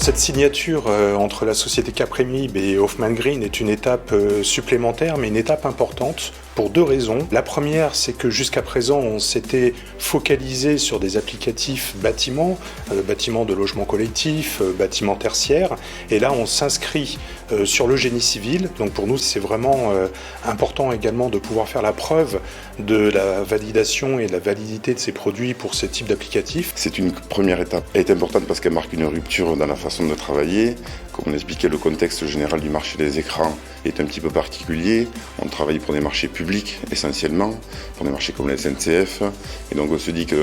Cette signature entre la société Caprémib et Hoffmann Green est une étape supplémentaire, mais une étape importante pour deux raisons. La première, c'est que jusqu'à présent, on s'était focalisé sur des applicatifs bâtiments, bâtiments de logement collectif, bâtiments tertiaires, et là on s'inscrit sur le génie civil. Donc pour nous, c'est vraiment important également de pouvoir faire la preuve de la validation et de la validité de ces produits pour ce type d'applicatifs. C'est une première étape. Elle est importante parce qu'elle marque une rupture dans la façon de travailler. Comme on l'expliquait, le contexte général du marché des écrans est un petit peu particulier. On travaille pour des marchés publics essentiellement, pour des marchés comme la SNCF. Et donc on se dit que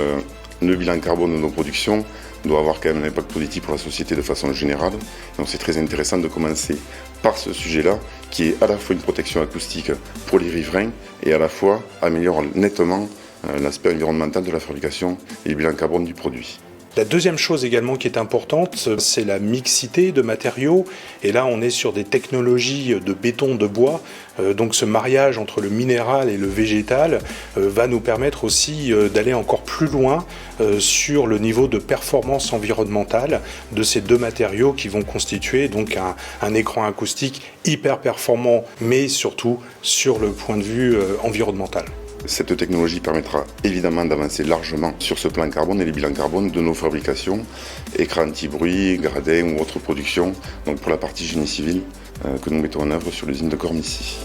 le bilan carbone de nos productions doit avoir quand même un impact positif pour la société de façon générale. Donc c'est très intéressant de commencer par ce sujet-là, qui est à la fois une protection acoustique pour les riverains et à la fois améliore nettement l'aspect environnemental de la fabrication et le bilan carbone du produit. La deuxième chose également qui est importante, c'est la mixité de matériaux. Et là, on est sur des technologies de béton, de bois. Donc ce mariage entre le minéral et le végétal va nous permettre aussi d'aller encore plus loin sur le niveau de performance environnementale de ces deux matériaux qui vont constituer donc un écran acoustique hyper performant, mais surtout sur le point de vue environnemental. Cette technologie permettra évidemment d'avancer largement sur ce plan carbone et les bilans carbone de nos fabrications, écrans anti-bruit, gradins ou autres productions, donc pour la partie génie civil que nous mettons en œuvre sur l'usine de Cormicy.